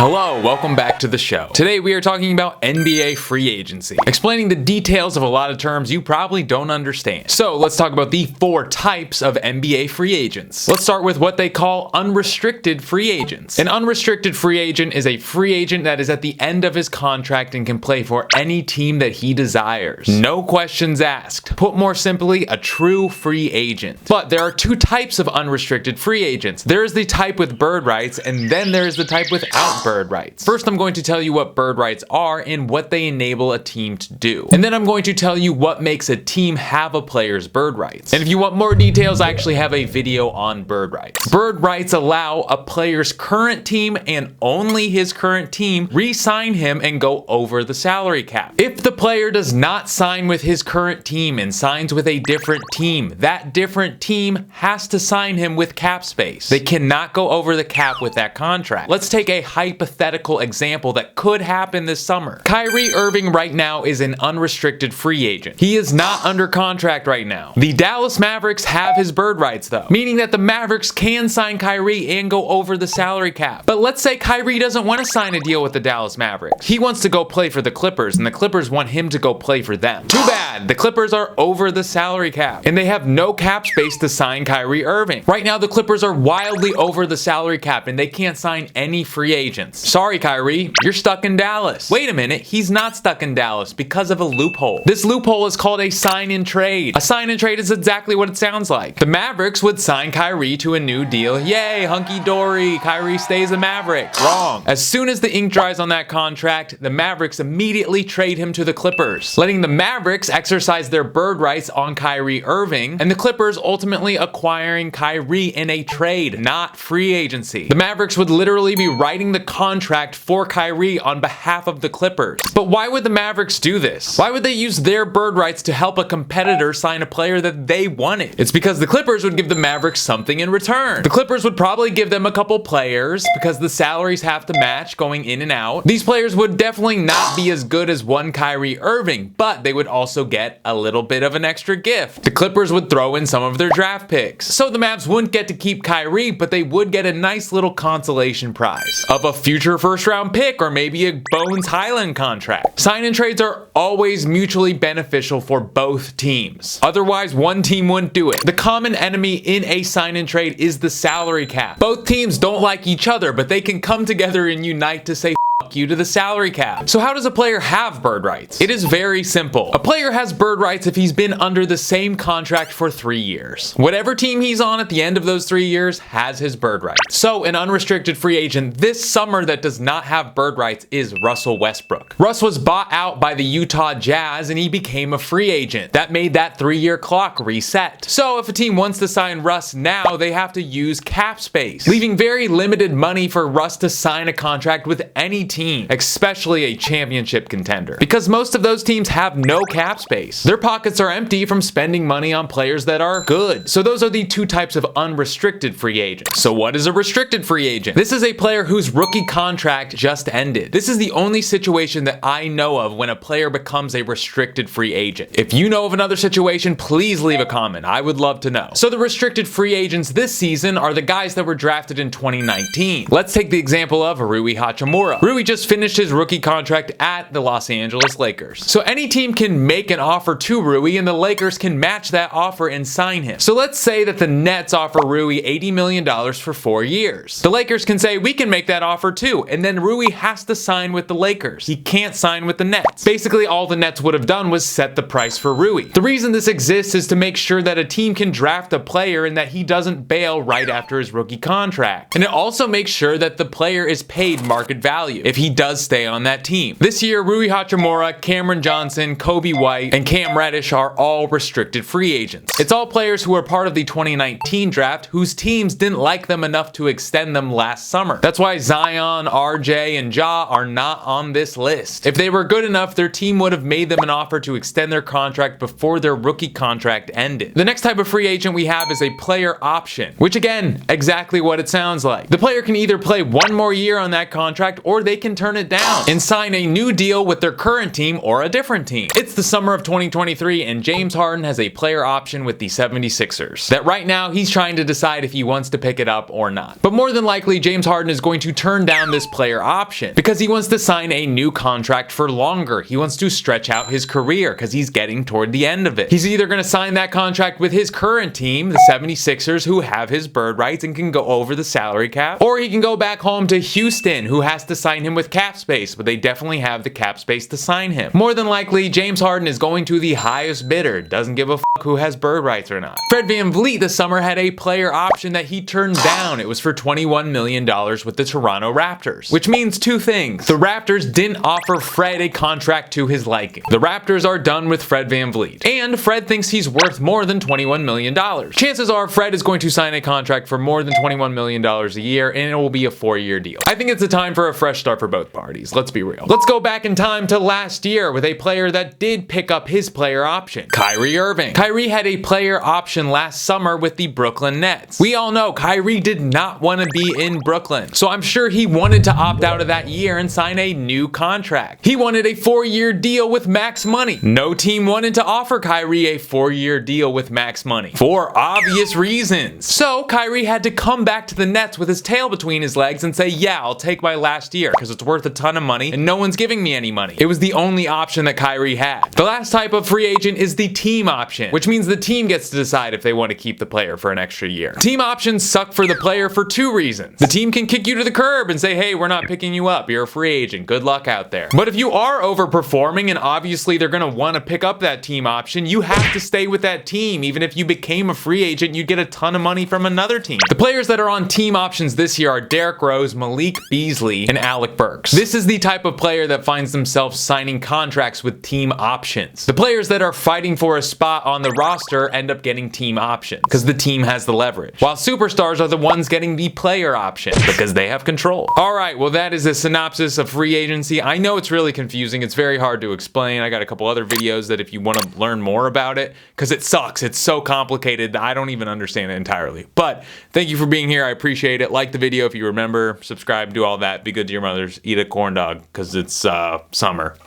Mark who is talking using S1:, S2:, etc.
S1: Hello, welcome back to the show. Today we are talking about NBA free agency, explaining the details of a lot of terms you probably don't understand. So let's talk about the 4 types of NBA free agents. Let's start with what they call unrestricted free agents. An unrestricted free agent is a free agent that is at the end of his contract and can play for any team that he desires. No questions asked. Put more simply, a true free agent. But there are 2 types of unrestricted free agents. There is the type with bird rights, and then there is the type without bird rights. First, I'm going to tell you what bird rights are and what they enable a team to do. And then I'm going to tell you what makes a team have a player's bird rights. And if you want more details, I actually have a video on bird rights. Bird rights allow a player's current team and only his current team re-sign him and go over the salary cap. If the player does not sign with his current team and signs with a different team, that different team has to sign him with cap space. They cannot go over the cap with that contract. Let's take a hypothetical example that could happen this summer. Kyrie Irving right now is an unrestricted free agent. He is not under contract right now. The Dallas Mavericks have his bird rights though, meaning that the Mavericks can sign Kyrie and go over the salary cap. But let's say Kyrie doesn't want to sign a deal with the Dallas Mavericks. He wants to go play for the Clippers, and the Clippers want him to go play for them. Too bad, the Clippers are over the salary cap, and they have no cap space to sign Kyrie Irving. Right now, the Clippers are wildly over the salary cap, and they can't sign any free agents. Sorry, Kyrie, you're stuck in Dallas. Wait a minute, he's not stuck in Dallas because of a loophole. This loophole is called a sign-in trade. A sign-in trade is exactly what it sounds like. The Mavericks would sign Kyrie to a new deal. Yay, hunky-dory, Kyrie stays a Maverick. Wrong. As soon as the ink dries on that contract, the Mavericks immediately trade him to the Clippers, letting the Mavericks exercise their bird rights on Kyrie Irving, and the Clippers ultimately acquiring Kyrie in a trade, not free agency. The Mavericks would literally be writing the contract for Kyrie on behalf of the Clippers. But why would the Mavericks do this? Why would they use their bird rights to help a competitor sign a player that they wanted? It's because the Clippers would give the Mavericks something in return. The Clippers would probably give them a couple players because the salaries have to match going in and out. These players would definitely not be as good as one Kyrie Irving, but they would also get a little bit of an extra gift. The Clippers would throw in some of their draft picks. So the Mavs wouldn't get to keep Kyrie, but they would get a nice little consolation prize of a future first-round pick or maybe a Bones Highland contract. Sign-in trades are always mutually beneficial for both teams. Otherwise, one team wouldn't do it. The common enemy in a sign-in trade is the salary cap. Both teams don't like each other, but they can come together and unite to say you to the salary cap. So how does a player have bird rights? It is very simple. A player has bird rights if he's been under the same contract for 3 years. Whatever team he's on at the end of those 3 years has his bird rights. So an unrestricted free agent this summer that does not have bird rights is Russell Westbrook. Russ was bought out by the Utah Jazz and he became a free agent. That made that 3-year clock reset. So if a team wants to sign Russ now, they have to use cap space, leaving very limited money for Russ to sign a contract with any team, especially a championship contender, because most of those teams have no cap space. Their pockets are empty from spending money on players that are good. So those are the 2 types of unrestricted free agents. So what is a restricted free agent? This is a player whose rookie contract just ended. This is the only situation that I know of when a player becomes a restricted free agent. If you know of another situation, please leave a comment. I would love to know. So the restricted free agents this season are the guys that were drafted in 2019. Let's take the example of Rui Hachimura. Rui just finished his rookie contract at the Los Angeles Lakers. So any team can make an offer to Rui and the Lakers can match that offer and sign him. So let's say that the Nets offer Rui $80 million for 4 years. The Lakers can say, we can make that offer too, and then Rui has to sign with the Lakers. He can't sign with the Nets. Basically, all the Nets would have done was set the price for Rui. The reason this exists is to make sure that a team can draft a player and that he doesn't bail right after his rookie contract. And it also makes sure that the player is paid market value if he does stay on that team. This year, Rui Hachimura, Cameron Johnson, Kobe White, and Cam Reddish are all restricted free agents. It's all players who are part of the 2019 draft whose teams didn't like them enough to extend them last summer. That's why Zion, RJ, and Ja are not on this list. If they were good enough, their team would have made them an offer to extend their contract before their rookie contract ended. The next type of free agent we have is a player option, which again, exactly what it sounds like. The player can either play 1 more year on that contract or they can turn it down and sign a new deal with their current team or a different team. It's the summer of 2023 and James Harden has a player option with the 76ers that right now he's trying to decide if he wants to pick it up or not. But more than likely, James Harden is going to turn down this player option because he wants to sign a new contract for longer. He wants to stretch out his career because he's getting toward the end of it. He's either going to sign that contract with his current team, the 76ers, who have his bird rights and can go over the salary cap, or he can go back home to Houston, who has to sign him with cap space, but they definitely have the cap space to sign him. More than likely, James Harden is going to the highest bidder, doesn't give a who has bird rights or not. Fred VanVleet this summer had a player option that he turned down. It was for $21 million with the Toronto Raptors, which means two things. The Raptors didn't offer Fred a contract to his liking. The Raptors are done with Fred VanVleet, and Fred thinks he's worth more than $21 million. Chances are Fred is going to sign a contract for more than $21 million a year, and it will be a 4-year deal. I think it's a time for a fresh start for both parties. Let's be real. Let's go back in time to last year with a player that did pick up his player option, Kyrie Irving. Kyrie had a player option last summer with the Brooklyn Nets. We all know Kyrie did not want to be in Brooklyn, so I'm sure he wanted to opt out of that year and sign a new contract. He wanted a 4-year deal with max money. No team wanted to offer Kyrie a 4-year deal with max money for obvious reasons. So Kyrie had to come back to the Nets with his tail between his legs and say, yeah, I'll take my last year because it's worth a ton of money and no one's giving me any money. It was the only option that Kyrie had. The last type of free agent is the team option, which means the team gets to decide if they want to keep the player for an extra year. Team options suck for the player for two reasons. The team can kick you to the curb and say, hey, we're not picking you up. You're a free agent. Good luck out there. But if you are overperforming and obviously they're going to want to pick up that team option, you have to stay with that team. Even if you became a free agent, you'd get a ton of money from another team. The players that are on team options this year are Derrick Rose, Malik Beasley, and Alec Burks. This is the type of player that finds themselves signing contracts with team options. The players that are fighting for a spot on the roster end up getting team options because the team has the leverage, while superstars are the ones getting the player option because they have control. All right, well, that is a synopsis of free agency. I know it's really confusing. It's very hard to explain. I got a couple other videos that if you want to learn more about it, because it sucks. It's so complicated that I don't even understand it entirely. But thank you for being here. I appreciate it. Like the video if you remember, subscribe, do all that. Be good to your mothers. Eat a corn dog because it's summer.